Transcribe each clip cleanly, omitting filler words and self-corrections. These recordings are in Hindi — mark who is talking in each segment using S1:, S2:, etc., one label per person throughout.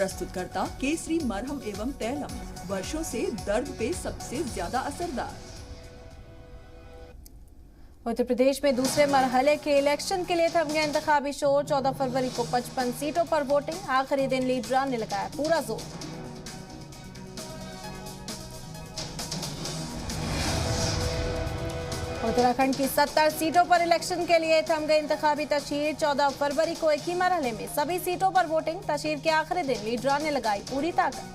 S1: प्रस्तुतकर्ता केसरी मरहम एवं तैलम, वर्षों से दर्द पे सबसे ज्यादा असरदार।
S2: उत्तर प्रदेश में दूसरे मरहले के इलेक्शन के लिए थम गया इंतखाबी शोर। 14 फरवरी को 55 सीटों पर वोटिंग। आखिरी दिन लीडरान ने लगाया पूरा जोर। उत्तराखंड की 70 सीटों पर इलेक्शन के लिए थम गई इंतखाबी तशहीर। 14 फरवरी को एक ही मरहले में सभी सीटों पर वोटिंग। तशहीर के आखिरी दिन लीडरान ने लगाई पूरी ताकत।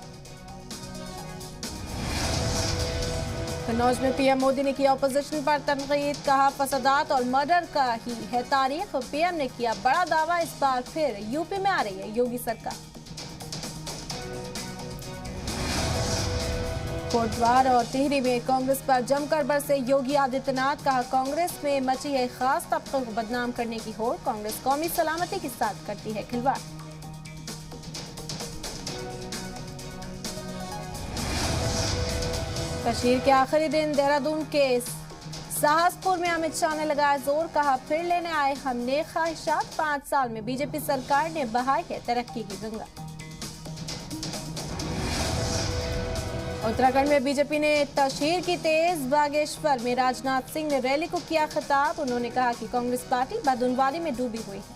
S2: कन्नौज में पीएम मोदी ने किया अपोजिशन पर तनकीद। कहा फसादात और मर्डर का ही है तारीख। पीएम ने किया बड़ा दावा, इस बार फिर यूपी में आ रही है योगी सरकार। कोटद्वार और टिहरी में कांग्रेस पर जमकर बरसे योगी आदित्यनाथ। कहा कांग्रेस में मची है खास तबके को बदनाम करने की होड़। कांग्रेस कौमी सलामती के साथ करती है खिलवाड़। कश्मीर के आखिरी दिन देहरादून के साहसपुर में अमित शाह ने लगाया जोर। कहा फिर लेने आए हम नेक ख्वाहिशात। 5 साल में बीजेपी सरकार ने बहाई है तरक्की की गंगा। उत्तराखंड में बीजेपी ने तशहीर की तेज। बागेश्वर में राजनाथ सिंह ने रैली को किया खिताब। उन्होंने कहा कि कांग्रेस पार्टी बदउनवादी में डूबी हुई है।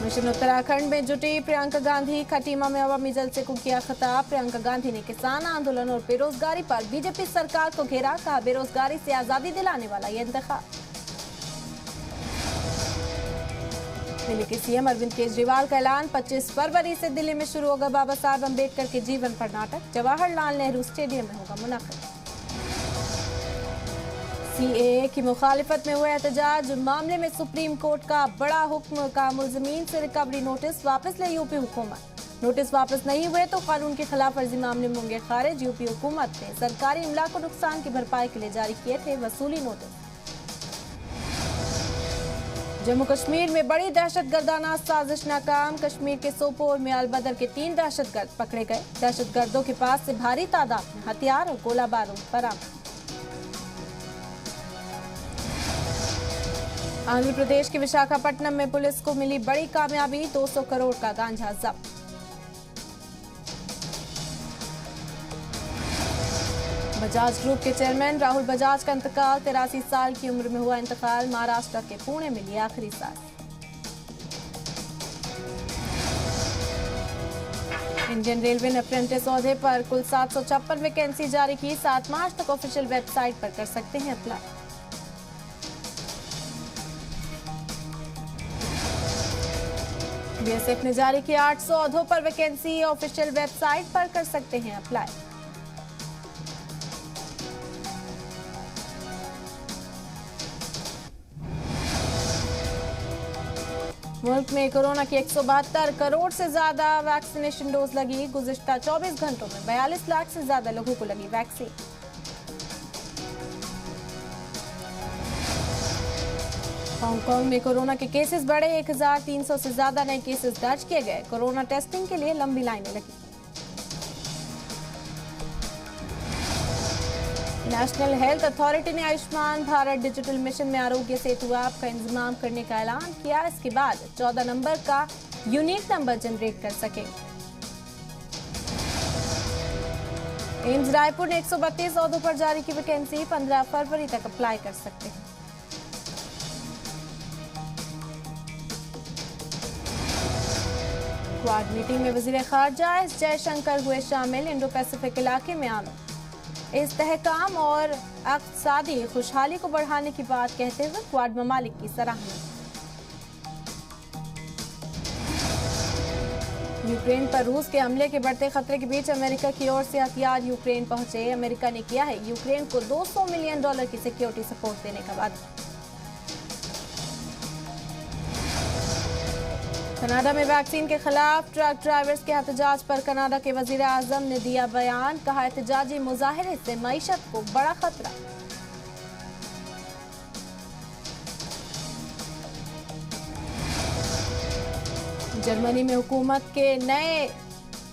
S2: मिशन उत्तराखंड में जुटी प्रियंका गांधी। खटीमा में अवामी जलसे को किया खिताब। प्रियंका गांधी ने किसान आंदोलन और बेरोजगारी पर बीजेपी सरकार को घेरा। कहा बेरोजगारी से आजादी दिलाने वाला ये इंतखाब। दिल्ली के सीएम अरविंद केजरीवाल का ऐलान। 25 फरवरी से दिल्ली में शुरू होगा बाबा साहब अम्बेडकर के जीवन पर नाटक। जवाहरलाल नेहरू स्टेडियम में होगा मुनाकिद। सीएए की मुखालिफत में हुए एहतजाज। मामले में सुप्रीम कोर्ट का बड़ा हुक्म। का मुलजमीन से रिकवरी नोटिस वापस ले यूपी हुकूमत। नोटिस वापस नहीं हुए तो कानून की खिलाफ वर्जी मामले में होंगे खारिज। यूपी हुकूमत ने सरकारी इमला को नुकसान की भरपाई के लिए जारी किए थे वसूली नोटिस। जम्मू कश्मीर में बड़ी दहशतगर्दाना साजिश नाकाम। कश्मीर के सोपोर में अलबदर के 3 दहशतगर्द पकड़े गए। दहशतगर्दों के पास से भारी तादाद में हथियार और गोला बारूद बरामद। आंध्र प्रदेश के विशाखापट्टनम में पुलिस को मिली बड़ी कामयाबी। 200 करोड़ का गांजा जब्त। बजाज ग्रुप के चेयरमैन राहुल बजाज का इंतकाल। 83 साल की उम्र में हुआ इंतकाल। महाराष्ट्र के पुणे में लिया आखिरी सांस। इंडियन रेलवे ने अप्रेंटिस ओहदे पर कुल 756 वैकेंसी जारी की। 7 मार्च तक ऑफिशियल वेबसाइट पर कर सकते हैं अप्लाई। बीएसएफ ने जारी किया 800 ओहदों पर वैकेंसी। ऑफिशियल वेबसाइट पर कर सकते हैं अप्लाई। मुल्क में कोरोना की 172 करोड़ से ज्यादा वैक्सीनेशन डोज लगी। गुज़िश्ता 24 घंटों में 42 लाख से ज्यादा लोगों को लगी वैक्सीन। हांगकांग में कोरोना के केसेस बढ़े। 1300 से ज्यादा नए केसेस दर्ज किए गए। कोरोना टेस्टिंग के लिए लंबी लाइनें लगी। नेशनल हेल्थ अथॉरिटी ने आयुष्मान भारत डिजिटल मिशन में आरोग्य सेतु ऐप का इंतजाम करने का ऐलान किया। इसके बाद 14 नंबर का यूनिक नंबर जनरेट कर सकेंगे। एम्स रायपुर ने 132 ओहदों पर जारी की वैकेंसी। 15 फरवरी तक अप्लाई कर सकते हैं। क्वाड मीटिंग में वजीर खारजा एस जयशंकर हुए शामिल। इंडो पैसिफिक इलाके में आमद, इस्तेहकाम और इक़्तिसादी खुशहाली को बढ़ाने की बात कहते हुए क्वाड ममालिक की सराहना। यूक्रेन पर रूस के हमले के बढ़ते खतरे के बीच अमेरिका की ओर से हथियार यूक्रेन पहुंचे। अमेरिका ने किया है यूक्रेन को $200 मिलियन की सिक्योरिटी सपोर्ट देने का वादा। कनाडा में वैक्सीन के खिलाफ ट्रक ड्राइवर्स के एहतजाज पर कनाडा के वजीर आजम ने दिया बयान। कहा एहतजाजी मुजाहरे से मईशत को बड़ा खतरा। जर्मनी में हुकूमत के नए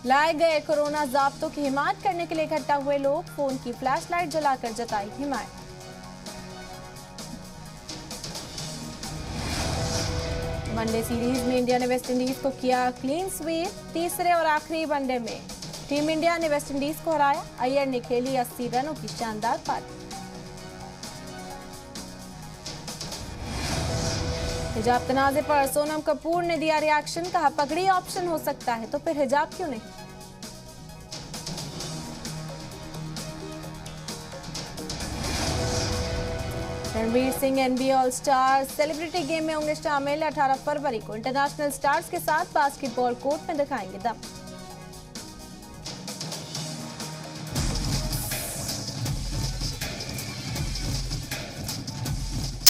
S2: लाए गए कोरोना ज़ाब्तों की हिमायत करने के लिए इकट्ठा हुए लोग फोन की फ्लैश लाइट जलाकर जताई हिमायत। वनडे सीरीज में इंडिया ने वेस्टइंडीज को किया क्लीन स्वीप। तीसरे और आखिरी वनडे में टीम इंडिया ने वेस्टइंडीज को हराया। अय्यर ने खेली 80 रनों की शानदार पारी। हिजाब तनाज़े पर सोनम कपूर ने दिया रिएक्शन, कहा पगड़ी ऑप्शन हो सकता है तो फिर हिजाब क्यों नहीं। Ranveer Singh NBA all star celebrity game में होंगे शामिल। 18 फरवरी को इंटरनेशनल स्टार्स के साथ बास्केटबॉल कोर्ट में दिखाएंगे दम।